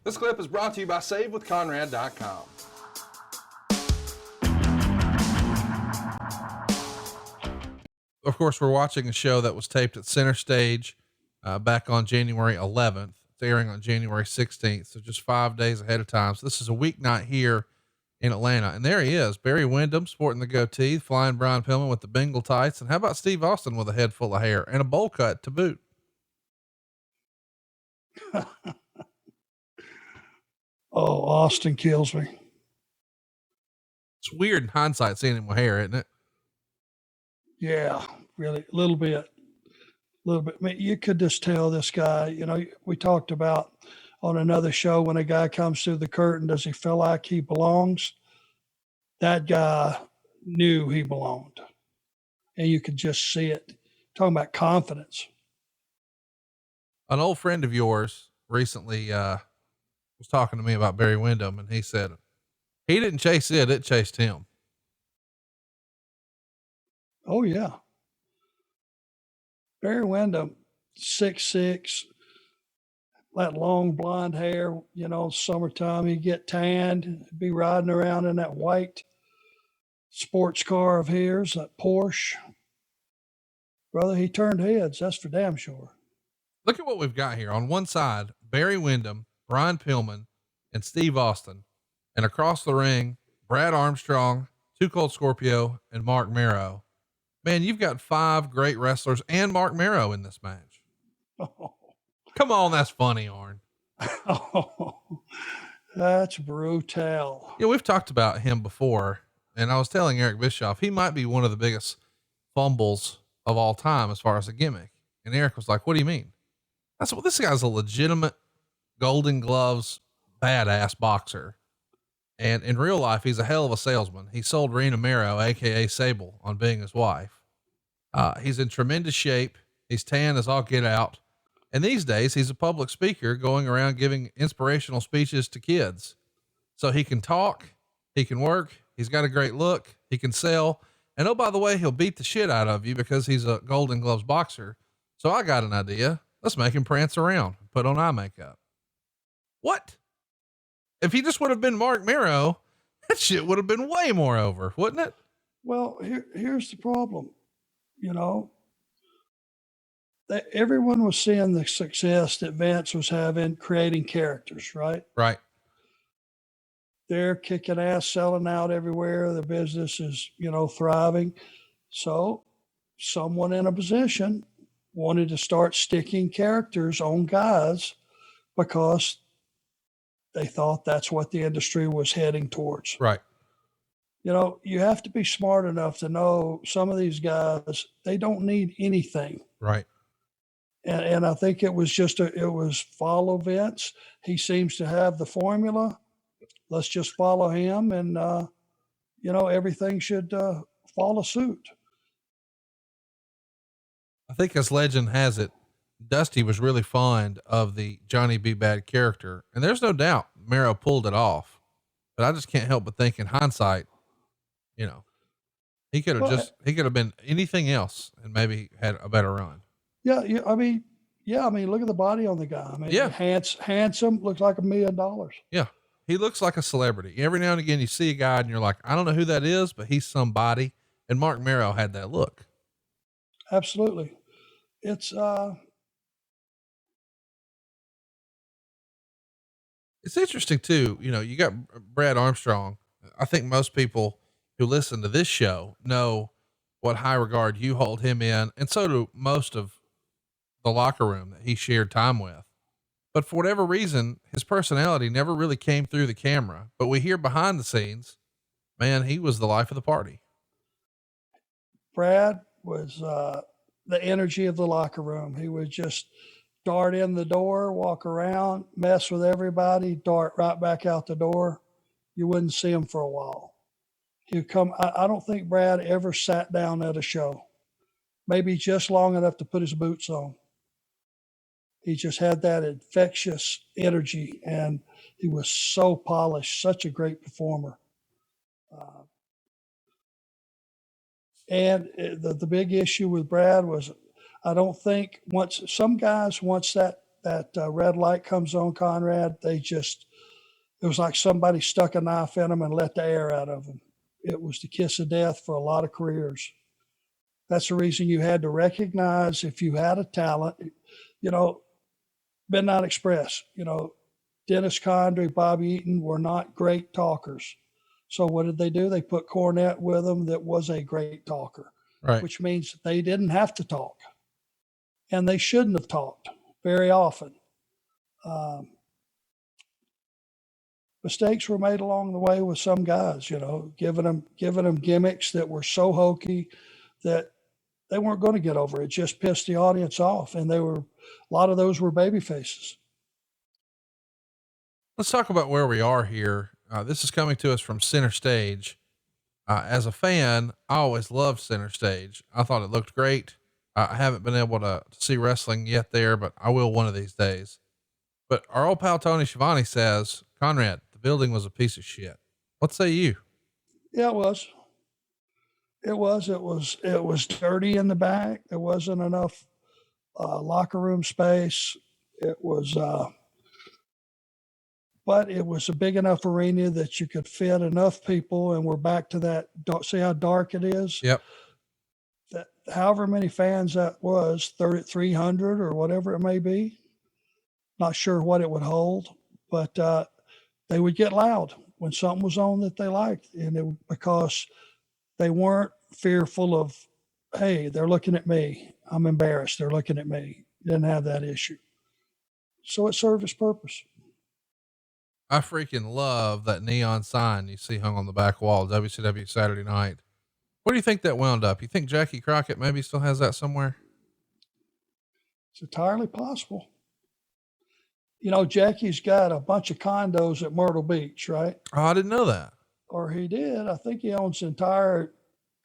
This clip is brought to you by SaveWithConrad.com. Of course, we're watching a show that was taped at Center Stage back on January 11th. It's airing on January 16th, so just 5 days ahead of time. So this is a weeknight here in Atlanta. And there he is, Barry Windham, sporting the goatee, flying Brian Pillman with the Bengal tights. And how about Steve Austin with a head full of hair and a bowl cut to boot? Oh, Austin kills me. It's weird in hindsight seeing him with hair, isn't it? Yeah, really, a little bit. I mean, you could just tell this guy, you know, we talked about on another show, when a guy comes through the curtain, does he feel like he belongs? That guy knew he belonged, and you could just see it. Talking about confidence. An old friend of yours recently, was talking to me about Barry Windham, and he said he didn't chase it chased him. Oh yeah. Barry Windham, 6'6", that long blonde hair, you know, summertime, he'd get tanned, be riding around in that white sports car of his, that Porsche. Brother, he turned heads, that's for damn sure. Look at what we've got here. On one side, Barry Windham, Brian Pillman, and Steve Austin. And across the ring, Brad Armstrong, Too Cold Scorpio, and Mark Marrow. Man, you've got 5 great wrestlers and Mark Marrow in this match. Oh. Come on, that's funny, Arn. Oh, that's brutal. Yeah, we've talked about him before, and I was telling Eric Bischoff, he might be one of the biggest fumbles of all time as far as a gimmick. And Eric was like, what do you mean? That's what this guy's a legitimate Golden Gloves badass boxer. And in real life, he's a hell of a salesman. He sold Rena Marrow, aka Sable, on being his wife. He's in tremendous shape. He's tan as all get out. And these days he's a public speaker going around giving inspirational speeches to kids. So he can talk, he can work. He's got a great look. He can sell. And oh, by the way, he'll beat the shit out of you because he's a Golden Gloves boxer. So I got an idea. Let's make him prance around, put on eye makeup. What? If he just would have been Mark Marrow, that shit would have been way more over, wouldn't it? Well, here's the problem. You know, that everyone was seeing the success that Vince was having creating characters, right? Right. They're kicking ass, selling out everywhere. The business is, you know, thriving. So someone in a position wanted to start sticking characters on guys because they thought that's what the industry was heading towards. Right. You know, you have to be smart enough to know some of these guys, they don't need anything. Right. And I think it was follow Vince. He seems to have the formula. Let's just follow him and, you know, everything should follow suit. I think as legend has it, Dusty was really fond of the Johnny B. Bad character. And there's no doubt Marrow pulled it off, but I just can't help but think in hindsight, you know, he could have been anything else and maybe had a better run. Yeah. I mean, look at the body on the guy. I mean, yeah. Handsome, looks like $1 million. Yeah. He looks like a celebrity. Every now and again, you see a guy and you're like, I don't know who that is, but he's somebody. And Mark Marrow had that look. Absolutely. It's interesting too. You know, you got Brad Armstrong. I think most people who listen to this show know what high regard you hold him in. And so do most of the locker room that he shared time with. But for whatever reason, his personality never really came through the camera, but we hear behind the scenes, man, he was the life of the party. Brad was, the energy of the locker room. He would just dart in the door, walk around, mess with everybody, dart right back out the door. You wouldn't see him for a while. He'd come. I don't think Brad ever sat down at a show, maybe just long enough to put his boots on. He just had that infectious energy, and he was so polished, such a great performer. And the big issue with Brad was, I don't think once that that red light comes on, Conrad, it was like somebody stuck a knife in them and let the air out of them. It was the kiss of death for a lot of careers. That's the reason you had to recognize if you had a talent. Midnight Express, Dennis Condrey, Bobby Eaton were not great talkers. So what did they do? They put Cornette with them that was a great talker, Right. which means they didn't have to talk. And they shouldn't have talked very often. Mistakes were made along the way with some guys, giving them gimmicks that were so hokey that they weren't going to get over. It just pissed the audience off, and a lot of those were baby faces. Let's talk about where we are here. This is coming to us from Center Stage. As a fan, I always loved Center Stage. I thought it looked great. I haven't been able to see wrestling yet there, but I will one of these days. But our old pal Tony Schiavone says, Conrad, the building was a piece of shit. What say you? Yeah, it was. It was dirty in the back. There wasn't enough locker room space. But it was a big enough arena that you could fit enough people. And we're back to that. See how dark it is? Yep. That however many fans that was, 300 or whatever it may be. Not sure what it would hold, but they would get loud when something was on that they liked. And because they weren't fearful of, hey, they're looking at me. I'm embarrassed. They're looking at me. Didn't have that issue. So it served its purpose. I freaking love that neon sign you see hung on the back wall of WCW Saturday Night. Where do you think that wound up? You think Jackie Crockett maybe still has that somewhere? It's entirely possible. Jackie's got a bunch of condos at Myrtle Beach, right? Oh, I didn't know that. Or he did. I think he owns the entire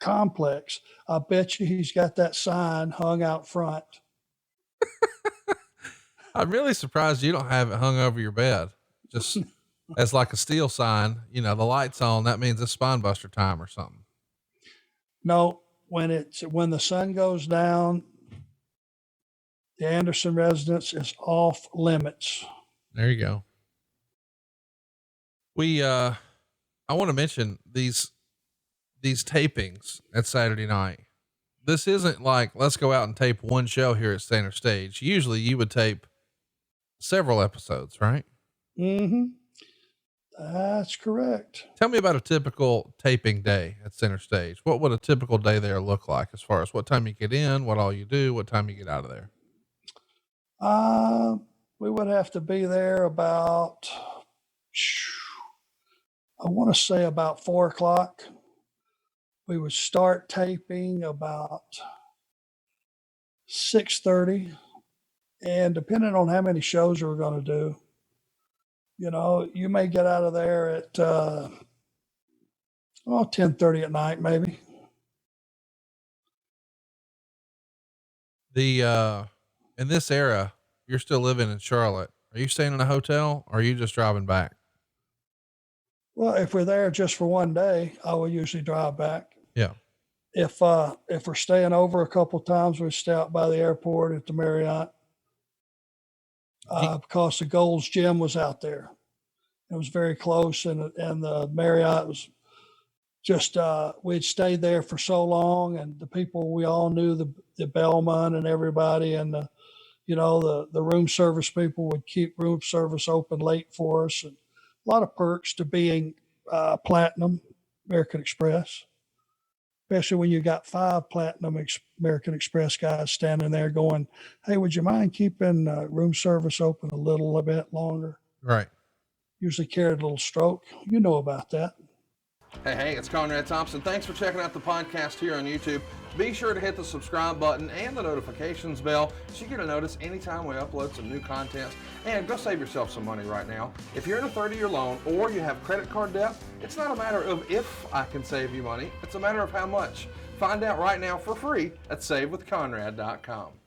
complex. I bet you he's got that sign hung out front. I'm really surprised you don't have it hung over your bed. Just as like a steel sign, the light's on, that means it's Spinebuster time or something. No, when the sun goes down, the Anderson residence is off limits. There you go. I want to mention these tapings at Saturday night. This isn't like, let's go out and tape one show here at Center Stage. Usually you would tape several episodes, right? Mm-hmm. That's correct. Tell me about a typical taping day at Center Stage. What would a typical day there look like as far as what time you get in, what all you do, what time you get out of there? We would have to be there about, I want to say about 4:00. We would start taping about 6:30, and depending on how many shows we're going to do, you may get out of there at 10:30 at night, maybe. In this era, you're still living in Charlotte. Are you staying in a hotel or are you just driving back? Well, if we're there just for one day, I will usually drive back. Yeah. If we're staying over a couple of times, we stay out by the airport at the Marriott. Because the Gold's Gym was out there. It was very close, and the Marriott was just, we'd stayed there for so long, and the people, we all knew the bellman and everybody, and the room service people would keep room service open late for us, and a lot of perks to being platinum American Express, especially when you got 5 platinum American Express guys standing there going, hey, would you mind keeping room service open a little bit longer? Right. Usually carried a little stroke. You know about that. Hey, it's Conrad Thompson. Thanks for checking out the podcast here on YouTube. Be sure to hit the subscribe button and the notifications bell so you get a notice anytime we upload some new content. And go save yourself some money right now. If you're in a 30-year loan or you have credit card debt, it's not a matter of if I can save you money. It's a matter of how much. Find out right now for free at SaveWithConrad.com.